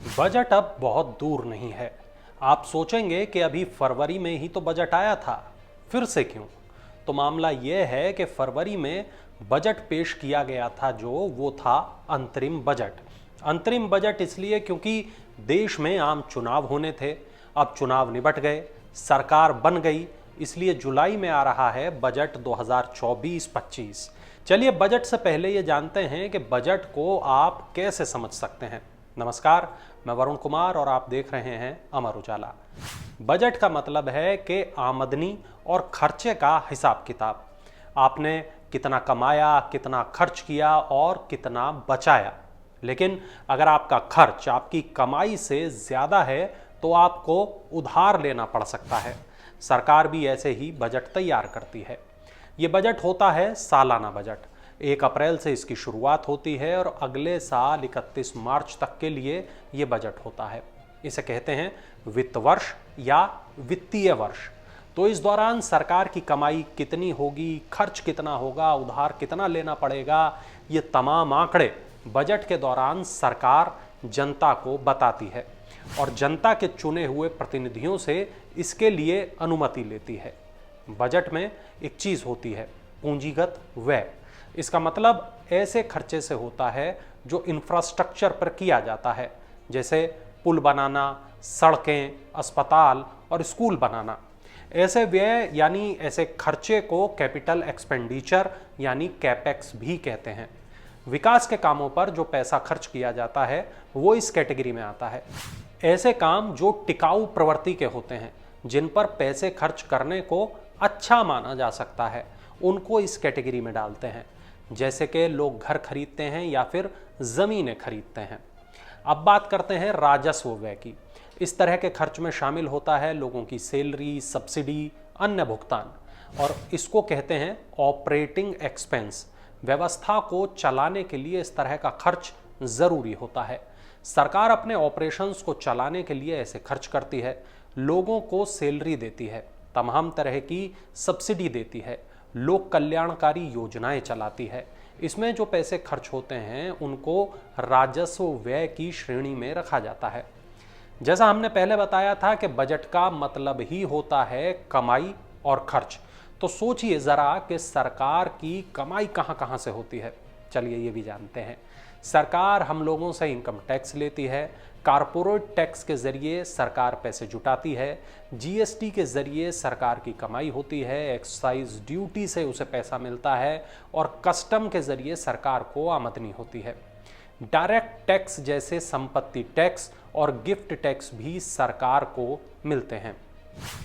Budget अब बहुत दूर नहीं है। आप सोचेंगे कि अभी फरवरी में ही तो बजट आया था, फिर से क्यों? तो मामला यह है कि फरवरी में बजट पेश किया गया था जो वो था अंतरिम बजट। अंतरिम बजट इसलिए क्योंकि देश में आम चुनाव होने थे। अब चुनाव निबट गए, सरकार बन गई, इसलिए जुलाई में आ रहा है बजट 2024-25। चलिए बजट से पहले ये जानते हैं कि बजट को आप कैसे समझ सकते हैं। नमस्कार, मैं वरुण कुमार और आप देख रहे हैं अमर उजाला। बजट का मतलब है कि आमदनी और खर्चे का हिसाब किताब। आपने कितना कमाया, कितना खर्च किया और कितना बचाया। लेकिन अगर आपका खर्च आपकी कमाई से ज़्यादा है तो आपको उधार लेना पड़ सकता है। सरकार भी ऐसे ही बजट तैयार करती है। ये बजट होता है सालाना बजट। 1 अप्रैल से इसकी शुरुआत होती है और अगले साल 31 मार्च तक के लिए ये बजट होता है। इसे कहते हैं वित्त वर्ष या वित्तीय वर्ष। तो इस दौरान सरकार की कमाई कितनी होगी, खर्च कितना होगा, उधार कितना लेना पड़ेगा, ये तमाम आंकड़े बजट के दौरान सरकार जनता को बताती है और जनता के चुने हुए प्रतिनिधियों से इसके लिए अनुमति लेती है। बजट में एक चीज़ होती है पूंजीगत व्यय। इसका मतलब ऐसे खर्चे से होता है जो इंफ्रास्ट्रक्चर पर किया जाता है, जैसे पुल बनाना, सड़कें, अस्पताल और स्कूल बनाना। ऐसे व्यय यानी ऐसे खर्चे को कैपिटल एक्सपेंडिचर यानी कैपेक्स भी कहते हैं। विकास के कामों पर जो पैसा खर्च किया जाता है वो इस कैटेगरी में आता है। ऐसे काम जो टिकाऊ प्रवृत्ति के होते हैं, जिन पर पैसे खर्च करने को अच्छा माना जा सकता है, उनको इस कैटेगरी में डालते हैं। जैसे कि लोग घर खरीदते हैं या फिर ज़मीनें खरीदते हैं। अब बात करते हैं राजस्व व्यय की। इस तरह के खर्च में शामिल होता है लोगों की सैलरी, सब्सिडी, अन्य भुगतान, और इसको कहते हैं ऑपरेटिंग एक्सपेंस। व्यवस्था को चलाने के लिए इस तरह का खर्च ज़रूरी होता है। सरकार अपने ऑपरेशंस को चलाने के लिए ऐसे खर्च करती है। लोगों को सैलरी देती है, तमाम तरह की सब्सिडी देती है, लोक कल्याणकारी योजनाएं चलाती है। इसमें जो पैसे खर्च होते हैं उनको राजस्व व्यय की श्रेणी में रखा जाता है। जैसा हमने पहले बताया था कि बजट का मतलब ही होता है कमाई और खर्च। तो सोचिए ज़रा कि सरकार की कमाई कहाँ कहाँ से होती है। चलिए ये भी जानते हैं। सरकार हम लोगों से इनकम टैक्स लेती है, कारपोरेट टैक्स के ज़रिए सरकार पैसे जुटाती है, जीएसटी के ज़रिए सरकार की कमाई होती है, एक्साइज ड्यूटी से उसे पैसा मिलता है और कस्टम के ज़रिए सरकार को आमदनी होती है। डायरेक्ट टैक्स जैसे संपत्ति टैक्स और गिफ्ट टैक्स भी सरकार को मिलते हैं।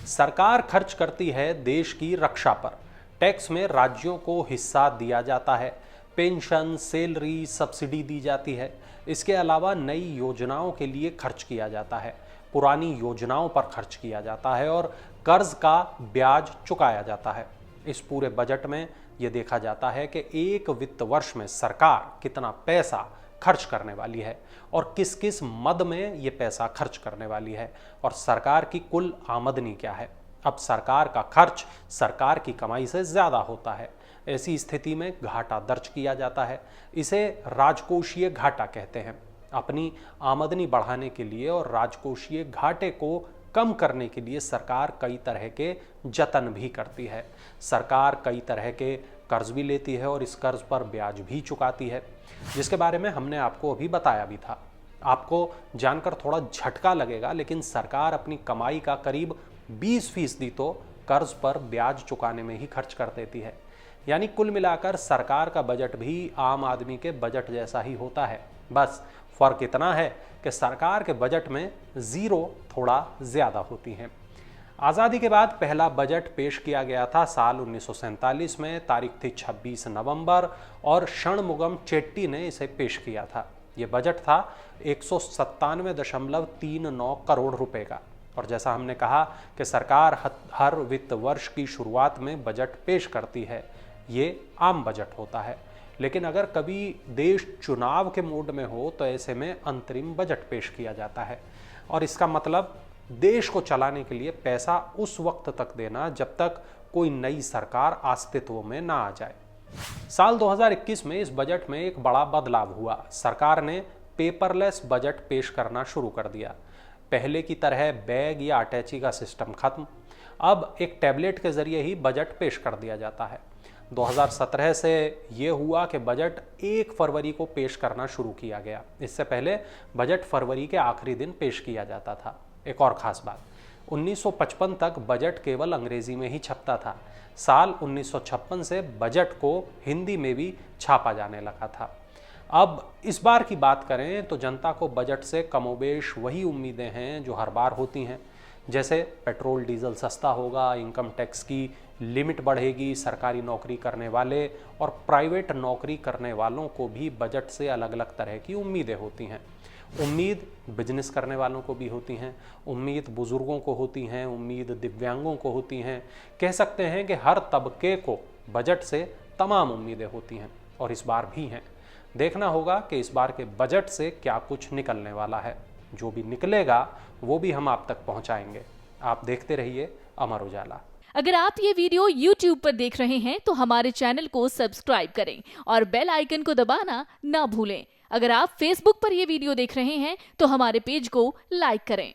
सरकार खर्च करती है देश की रक्षा पर। टैक्स में राज्यों को हिस्सा दिया जाता है, पेंशन, सैलरी, सब्सिडी दी जाती है। इसके अलावा नई योजनाओं के लिए खर्च किया जाता है, पुरानी योजनाओं पर खर्च किया जाता है और कर्ज का ब्याज चुकाया जाता है। इस पूरे बजट में ये देखा जाता है कि एक वित्त वर्ष में सरकार कितना पैसा खर्च करने वाली है और किस किस मद में ये पैसा खर्च करने वाली है और सरकार की कुल आमदनी क्या है। अब सरकार का खर्च सरकार की कमाई से ज़्यादा होता है। ऐसी स्थिति में घाटा दर्ज किया जाता है। इसे राजकोषीय घाटा कहते हैं। अपनी आमदनी बढ़ाने के लिए और राजकोषीय घाटे को कम करने के लिए सरकार कई तरह के जतन भी करती है। सरकार कई तरह के कर्ज भी लेती है और इस कर्ज पर ब्याज भी चुकाती है, जिसके बारे में हमने आपको अभी बताया भी था। आपको जानकर थोड़ा झटका लगेगा, लेकिन सरकार अपनी कमाई का करीब 20% तो कर्ज पर ब्याज चुकाने में ही खर्च कर देती है। यानी कुल मिलाकर सरकार का बजट भी आम आदमी के बजट जैसा ही होता है। बस फर्क इतना है कि सरकार के बजट में ज़ीरो थोड़ा ज़्यादा होती हैं। आज़ादी के बाद पहला बजट पेश किया गया था साल 1947 में। तारीख थी 26 नवंबर और षणमुगम चेट्टी ने इसे पेश किया था। ये बजट था 197.39 करोड़ रुपए का। और जैसा हमने कहा कि सरकार हर वित्त वर्ष की शुरुआत में बजट पेश करती है, ये आम बजट होता है। लेकिन अगर कभी देश चुनाव के मूड में हो तो ऐसे में अंतरिम बजट पेश किया जाता है। और इसका मतलब देश को चलाने के लिए पैसा उस वक्त तक देना जब तक कोई नई सरकार अस्तित्व में ना आ जाए। साल 2021 में इस बजट में एक बड़ा बदलाव हुआ। सरकार ने पेपरलेस बजट पेश करना शुरू कर दिया। पहले की तरह बैग या अटैची का सिस्टम खत्म, अब एक टैबलेट के जरिए ही बजट पेश कर दिया जाता है। 2017 से ये हुआ कि बजट 1 फरवरी को पेश करना शुरू किया गया। इससे पहले बजट फरवरी के आखिरी दिन पेश किया जाता था। एक और ख़ास बात, 1955 तक बजट केवल अंग्रेजी में ही छपता था। साल 1956 से बजट को हिंदी में भी छापा जाने लगा था। अब इस बार की बात करें तो जनता को बजट से कमोबेश वही उम्मीदें हैं जो हर बार होती हैं, जैसे पेट्रोल डीजल सस्ता होगा, इनकम टैक्स की लिमिट बढ़ेगी, सरकारी नौकरी करने वाले और प्राइवेट नौकरी करने वालों को भी बजट से अलग अलग तरह की उम्मीदें होती हैं। उम्मीद बिजनेस करने वालों को भी होती हैं, उम्मीद बुजुर्गों को होती हैं, उम्मीद दिव्यांगों को होती हैं। कह सकते हैं कि हर तबके को बजट से तमाम उम्मीदें होती हैं और इस बार भी हैं। देखना होगा कि इस बार के बजट से क्या कुछ निकलने वाला है। जो भी निकलेगा वो भी हम आप तक पहुंचाएंगे। आप देखते रहिए अमर उजाला। अगर आप ये वीडियो YouTube पर देख रहे हैं तो हमारे चैनल को सब्सक्राइब करें और बेल आइकन को दबाना ना भूलें। अगर आप Facebook पर ये वीडियो देख रहे हैं तो हमारे पेज को लाइक करें।